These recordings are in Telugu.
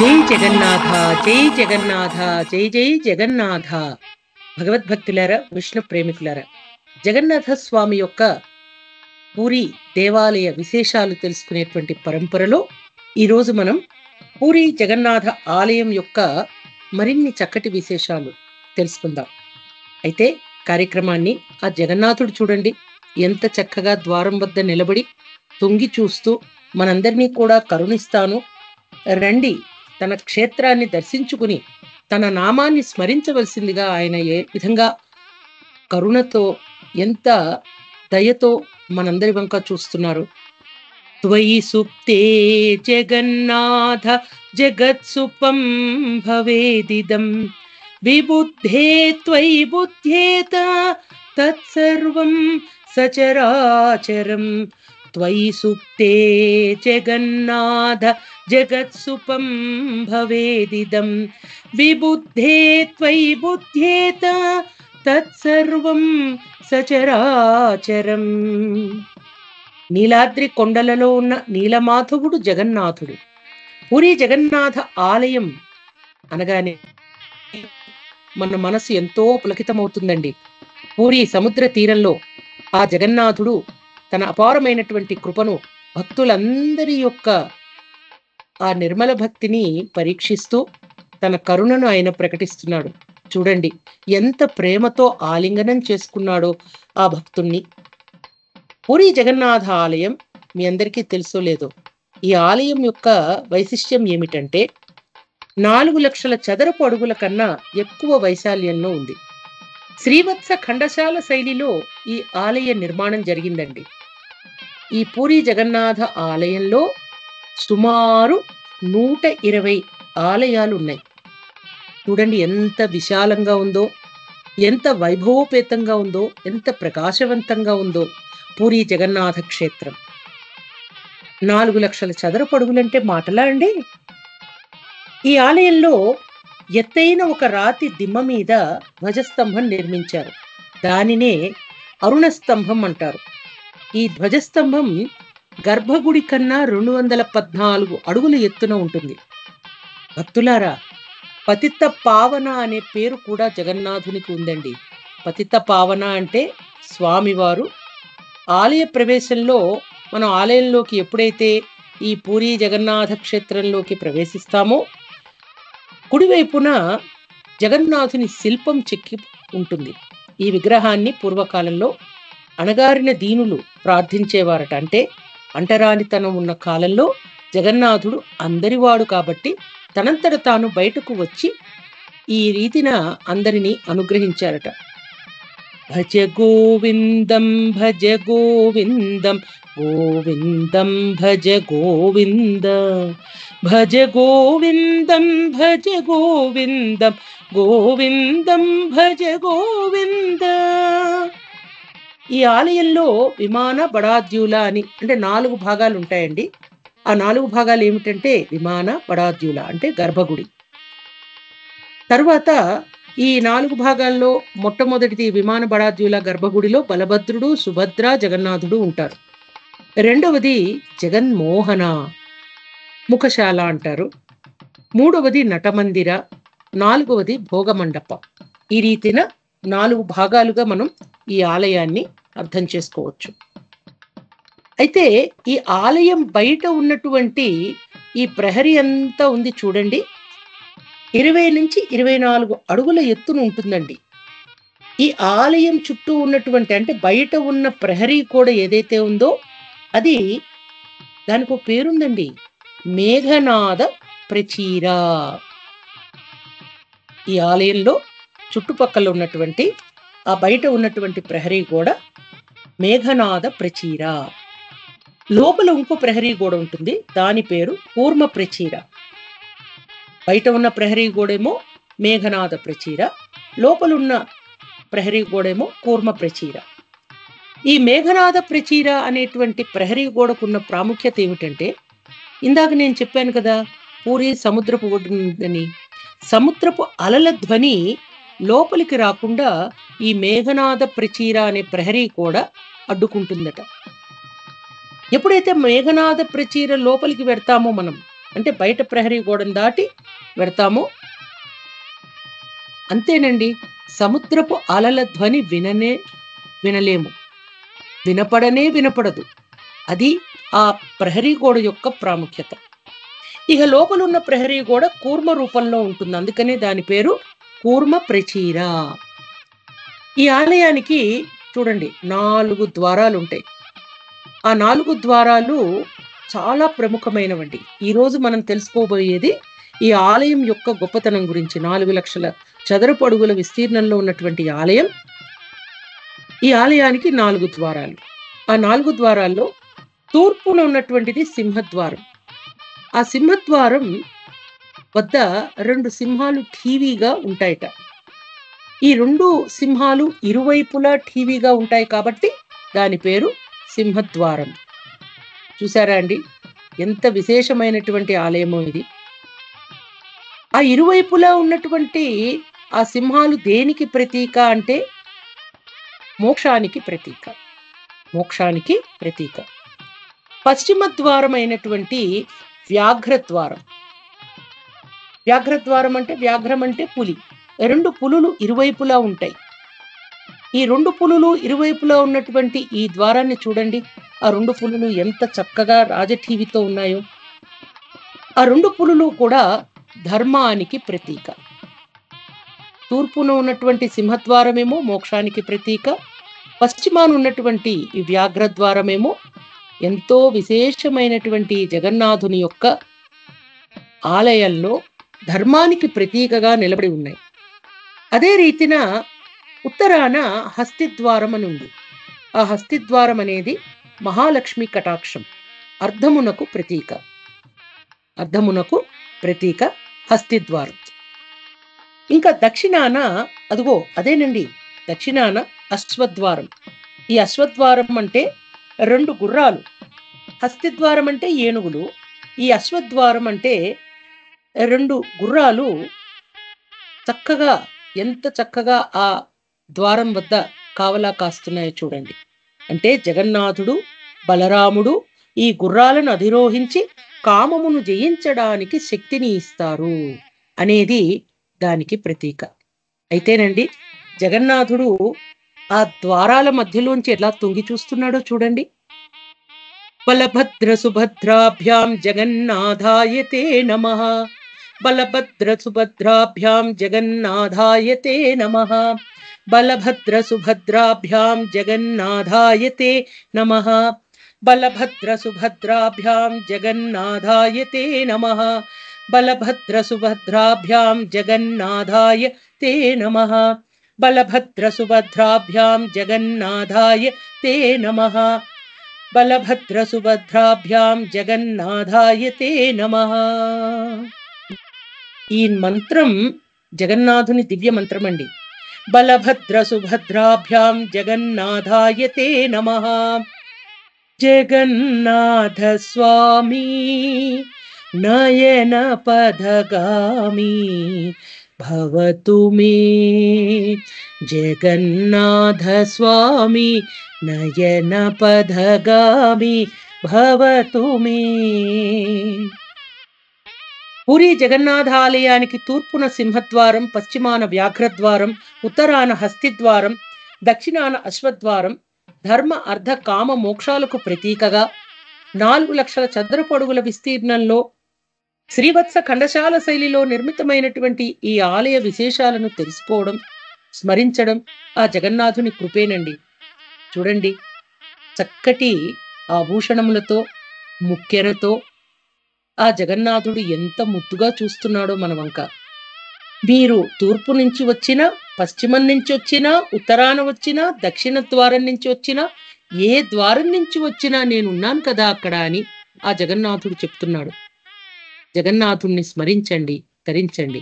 జై జగన్నాథ, జై జగన్నాథ, జై జై జగన్నాథ. భగవద్భక్తులారా, విష్ణు ప్రేమికులారా, జగన్నాథ స్వామి యొక్క పూరి దేవాలయ విశేషాలు తెలుసుకునేటువంటి పరంపరలో ఈరోజు మనం పూరి జగన్నాథ ఆలయం యొక్క మరిన్ని చక్కటి విశేషాలు తెలుసుకుందాం. అయితే కార్యక్రమాన్ని ఆ జగన్నాథుడు చూడండి, ఎంత చక్కగా ద్వారం వద్ద నిలబడి తొంగి చూస్తూ మనందరినీ కూడా కరుణిస్తాను, రండి తన క్షేత్రాన్ని దర్శించుకుని తన నామాన్ని స్మరించవలసిందిగా ఆయన ఏ విధంగా కరుణతో, ఎంత దయతో మనందరి వంక చూస్తున్నారు. త్వయి సుప్తే జగన్నాథ జగత్సుపం భవేదిదం విబుద్ధే త్వయి బుద్ధ్యేత తత్సర్వం సచరాచరం. త్వయి సుప్తే జగన్నాథ జగత్సుపం భవేదిదం విబుద్ధే త్వయి బుద్ధ్యేత తత్సర్వం సచరాచరం. నీలాద్రి కొండలలో ఉన్న నీలమాధవుడు జగన్నాథుడు. పూరి జగన్నాథ ఆలయం అనగానే మన మనసు ఎంతో పులకితమవుతుందండి. పూరి సముద్ర తీరంలో ఆ జగన్నాథుడు తన అపారమైనటువంటి కృపను భక్తులందరి యొక్క ఆ నిర్మల భక్తిని పరీక్షిస్తూ తన కరుణను ఆయన ప్రకటిస్తున్నాడు. చూడండి ఎంత ప్రేమతో ఆలింగనం చేసుకున్నాడో ఆ భక్తుణ్ణి. పూరి జగన్నాథ ఆలయం మీ అందరికీ తెలుసో లేదో, ఈ ఆలయం యొక్క వైశిష్ట్యం ఏమిటంటే 4 లక్షల చదరపు అడుగుల కన్నా ఎక్కువ వైశాల్యంలో ఉంది. శ్రీవత్స ఖండశాల శైలిలో ఈ ఆలయ నిర్మాణం జరిగిందండి. ఈ పూరి జగన్నాథ ఆలయంలో సుమారు 120 ఆలయాలు ఉన్నాయి. చూడండి ఎంత విశాలంగా ఉందో, ఎంత వైభవోపేతంగా ఉందో, ఎంత ప్రకాశవంతంగా ఉందో పూరి జగన్నాథ క్షేత్రం. 4 లక్షల చదరపు అడుగులంటే మాటలా అండి? ఈ ఆలయంలో ఎత్తైన ఒక రాతి దిమ్మ మీద ధ్వజస్తంభం నిర్మించారు. దానినే అరుణ స్తంభం అంటారు. ఈ ధ్వజస్తంభం గర్భగుడి కన్నా 214 అడుగుల ఎత్తున ఉంటుంది. భక్తులారా, పతిత పావన అనే పేరు కూడా జగన్నాథునికి ఉందండి. పతిత పావన అంటే స్వామివారు ఆలయ ప్రవేశంలో, మనం ఆలయంలోకి ఎప్పుడైతే ఈ పూరి జగన్నాథ క్షేత్రంలోకి ప్రవేశిస్తామో కుడివైపున జగన్నాథుని శిల్పం చెక్కి ఉంటుంది. ఈ విగ్రహాన్ని పూర్వకాలంలో అణగారిన దీనులు ప్రార్థించేవారట. అంటే అంటరానితనం ఉన్న కాలంలో జగన్నాథుడు అందరివాడు కాబట్టి తనంతట తాను బయటకు వచ్చి ఈ రీతిన అందరినీ అనుగ్రహించారట. భజ గోవిందం భజ గోవిందం గోవిందం భజ గోవింద భజ గోవిందం భజ గోవిందం గోవిందం భజ గోవింద. ఈ ఆలయంలో విమాన బడాద్యుల అని అంటే 4 భాగాలు ఉంటాయండి. ఆ 4 భాగాలు ఏమిటంటే విమాన బడాద్యుల అంటే గర్భగుడి. తర్వాత ఈ 4 భాగాల్లో మొట్టమొదటిది విమాన బడాద్యుల గర్భగుడిలో బలభద్రుడు, సుభద్ర, జగన్నాథుడు ఉంటారు. రెండవది జగన్మోహన ముఖశాల అంటారు. మూడవది నటమందిర, 4వది భోగమండపం. ఈ రీతిన 4 భాగాలుగా మనం ఈ ఆలయాన్ని అర్థం చేసుకోవచ్చు. అయితే ఈ ఆలయం బయట ఉన్నటువంటి ఈ ప్రహరీ అంతా ఉంది చూడండి, 20 నుంచి 24 అడుగుల ఎత్తున ఉంటుందండి. ఈ ఆలయం చుట్టూ ఉన్నటువంటి అంటే బయట ఉన్న ప్రహరీ కూడా ఏదైతే ఉందో అది, దానికి ఒక పేరుందండి, మేఘనాద ప్రచీర. ఈ ఆలయంలో చుట్టుపక్కల ఉన్నటువంటి ఆ బయట ఉన్నటువంటి ప్రహరీ గోడ మేఘనాద ప్రచీర. లోపల ఇంకో ప్రహరీ గోడ ఉంటుంది, దాని పేరు కూర్మ ప్రచీర. బయట ఉన్న ప్రహరీ గోడేమో మేఘనాద ప్రచీర, లోపలున్న ప్రహరీ గోడేమో కూర్మ ప్రచీర. ఈ మేఘనాద ప్రచీర అనేటువంటి ప్రహరీ గోడకున్న ప్రాముఖ్యత ఏమిటంటే, ఇందాక నేను చెప్పాను కదా పూరి సముద్రపు ఒడ్డుని, సముద్రపు అలల ధ్వని లోపలికి రాకుండా ఈ మేఘనాద ప్రచీర అనే ప్రహరీ కూడా అడ్డుకుంటుందట. ఎప్పుడైతే మేఘనాద ప్రచీర లోపలికి వెడతామో మనం, అంటే బయట ప్రహరీ గోడను దాటి వెడతామో అంతేనండి. సముద్రపు అలల ధ్వని వినలేము. వినపడదు. అది ఆ ప్రహరీ గోడ యొక్క ప్రాముఖ్యత. ఇక లోపలున్న ప్రహరీ గోడ కూర్మ రూపంలో ఉంటుంది. అందుకనే దాని పేరు కూర్మ ప్రచీర. ఈ ఆలయానికి చూడండి 4 ద్వారాలుంటాయి. ఆ 4 ద్వారాలు చాలా ప్రముఖమైనవండి. ఈరోజు మనం తెలుసుకోబోయేది ఈ ఆలయం యొక్క గొప్పతనం గురించి. 4 లక్షల చదరపు అడుగుల విస్తీర్ణంలో ఉన్నటువంటి ఆలయం. ఈ ఆలయానికి 4 ద్వారాలు. ఆ 4 ద్వారాల్లో తూర్పున ఉన్నటువంటిది సింహద్వారం. ఆ సింహద్వారం వద్ద 2 సింహాలు ఠీవీగా ఉంటాయట. ఈ 2 సింహాలు ఇరువైపులా ఠీవీగా ఉంటాయి కాబట్టి దాని పేరు సింహద్వారం. చూసారా అండి, ఎంత విశేషమైనటువంటి ఆలయమో ఇది. ఆ ఇరువైపులా ఉన్నటువంటి ఆ సింహాలు దేనికి ప్రతీక అంటే మోక్షానికి ప్రతీక. మోక్షానికి ప్రతీక. పశ్చిమ ద్వారం అయినటువంటి వ్యాఘ్రద్వారం. వ్యాఘ్రద్వారం అంటే వ్యాఘ్రం అంటే పులి. 2 పులులు ఇరువైపులా ఉంటాయి. ఈ 2 పులులు ఇరువైపులా ఉన్నటువంటి ఈ ద్వారాన్ని చూడండి. ఆ 2 పులులు ఎంత చక్కగా రాజఠీవితో ఉన్నాయో. ఆ 2 పులులు కూడా ధర్మానికి ప్రతీక. తూర్పున ఉన్నటువంటి సింహద్వారమేమో మోక్షానికి ప్రతీక. పశ్చిమాన ఉన్నటువంటి ఈ వ్యాఘ్రద్వారమేమో ఎంతో విశేషమైనటువంటి జగన్నాథుని యొక్క ఆలయంలో ధర్మానికి ప్రతీకగా నిలబడి ఉన్నాయి. అదే రీతిన ఉత్తరాన హస్తిద్వారం అని ఉంది. ఆ హస్తిద్వారం అనేది మహాలక్ష్మి కటాక్షం, అర్ధమునకు ప్రతీక. అర్ధమునకు ప్రతీక హస్తిద్వారం. ఇంకా దక్షిణాన అదిగో అదేనండి, దక్షిణాన అశ్వద్వారం. ఈ అశ్వద్వారం అంటే 2 గుర్రాలు. హస్తిద్వారం అంటే ఏనుగులు. ఈ అశ్వద్వారం అంటే 2 గుర్రాలు చక్కగా, ఎంత చక్కగా ఆ ద్వారం వద్ద కావలా కాస్తున్నాయో చూడండి. అంటే జగన్నాథుడు బలరాముడు ఈ గుర్రాలను అధిరోహించి కామమును జయించడానికి శక్తిని ఇస్తారు అనేది దానికి ప్రతీక. అయితేనండి, జగన్నాథుడు ఆ ద్వారాల మధ్యలోంచి ఎలా తొంగి చూస్తున్నాడో చూడండి. బలభద్ర సుభద్రాభ్యాం జగన్నాథాయతే నమః. బలభద్ర సుభద్రాభ్యాం జగన్నాథాయతే నమః. బలభద్ర సుభద్రాభ్యాం జగన్నాథాయతే నమః. బలభద్ర సుభద్రాభ్యాం జగన్నాథాయతే నమః. బలభద్ర సుభద్రాభ్యాం జగన్నాథాయతే నమః. బలభద్ర సుభద్రాభ్యాం జగన్నాథాయతే నమః. బలభద్ర సుభద్రాభ్యాం జగన్నాథాయతే నమః. ఈ మంత్రం జగన్నాథుని దివ్య మంత్రం అండి. బలభద్ర సుభద్రాభ్యాం జగన్నాథాయతే నమః. జగన్నాథ స్వామి నయన పదగామి భవతు మే. జగన్నాథ స్వామి నయన పదగామి భవతు మే. పూరి జగన్నాథాలయానికి తూర్పున సింహద్వారం, పశ్చిమాన వ్యాఘ్రద్వారం, ఉత్తరాన హస్తిద్వారం, దక్షిణాన అశ్వద్వారం ధర్మ అర్ధ కామ మోక్షాలకు ప్రతీకగా 4 లక్షల చదరపు అడుగుల విస్తీర్ణంలో శ్రీవత్స ఖండశాల శైలిలో నిర్మితమైనటువంటి ఈ ఆలయ విశేషాలను తెలుసుకోవడం, స్మరించడం ఆ జగన్నాథుని కృపేనండి. చూడండి, చక్కటి ఆభూషణములతో ముక్కెరతో ఆ జగన్నాథుడు ఎంత ముద్దుగా చూస్తున్నాడో మన వంక. మీరు తూర్పు నుంచి వచ్చినా, పశ్చిమం నుంచి వచ్చినా, ఉత్తరాన వచ్చినా, దక్షిణ ద్వారం నుంచి వచ్చినా, ఏ ద్వారం నుంచి వచ్చినా నేనున్నాను కదా అక్కడ అని ఆ జగన్నాథుడు చెప్తున్నాడు. జగన్నాథుణ్ణి స్మరించండి, తరించండి.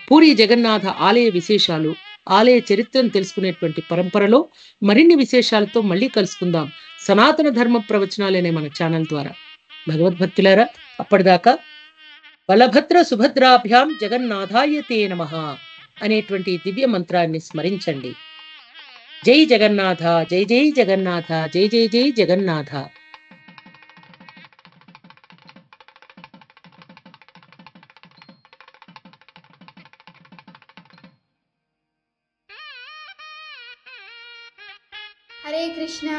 పూరి జగన్నాథ ఆలయ విశేషాలు, ఆలయ చరిత్రను తెలుసుకునేటువంటి పరంపరలో మరిన్ని విశేషాలతో మళ్ళీ కలుసుకుందాం సనాతన ధర్మ ప్రవచనాలనే మన ఛానల్ ద్వారా. భగవద్భక్తులారా, అప్పటిదాకా బలభద్ర సుభద్రాభ్యాం జగన్నాథాయతే నమః అనేటువంటి దివ్య మంత్రాన్ని స్మరించండి. జై జగన్నాథ, జై జై జగన్నాథ, జై జై జై జగన్నాథ. హరే కృష్ణ.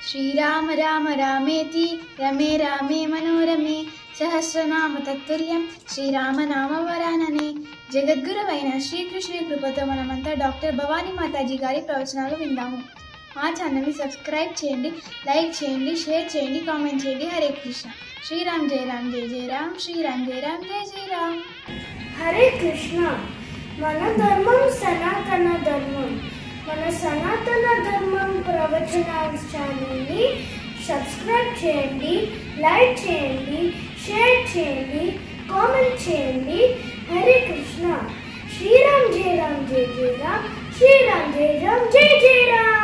శ్రీరామ రామ రామేతి రమే రామే మనోరమే సహస్రనామ తత్తుల్యం శ్రీరామనామ వరాననే. జగద్గురువైన శ్రీకృష్ణుని కృపతో మనమంతా డాక్టర్ భవానీ మాతాజీ గారి ప్రవచనాలు విందాము. మా ఛానల్ని సబ్స్క్రైబ్ చేయండి, లైక్ చేయండి, షేర్ చేయండి, కామెంట్ చేయండి. హరే కృష్ణ. శ్రీరామ్ జయ రామ్ జయ జయ రామ్, శ్రీరామ్ జయ రామ్ జయ జయ రామ్. హరే కృష్ణ. మన ధర్మం సనాతన ధర్మం. మన సనాతన ధర్మం ప్రవచనాల ఛానల్ని సబ్స్క్రైబ్ చేయండి, లైక్ చేయండి, షేర్ చేయండి, కామెంట్ చేయండి. హరే కృష్ణ. శ్రీరామ్ జయ రామ్ జయ జయ రామ్, శ్రీరామ్ జయ రామ్ జయ జయ రామ్.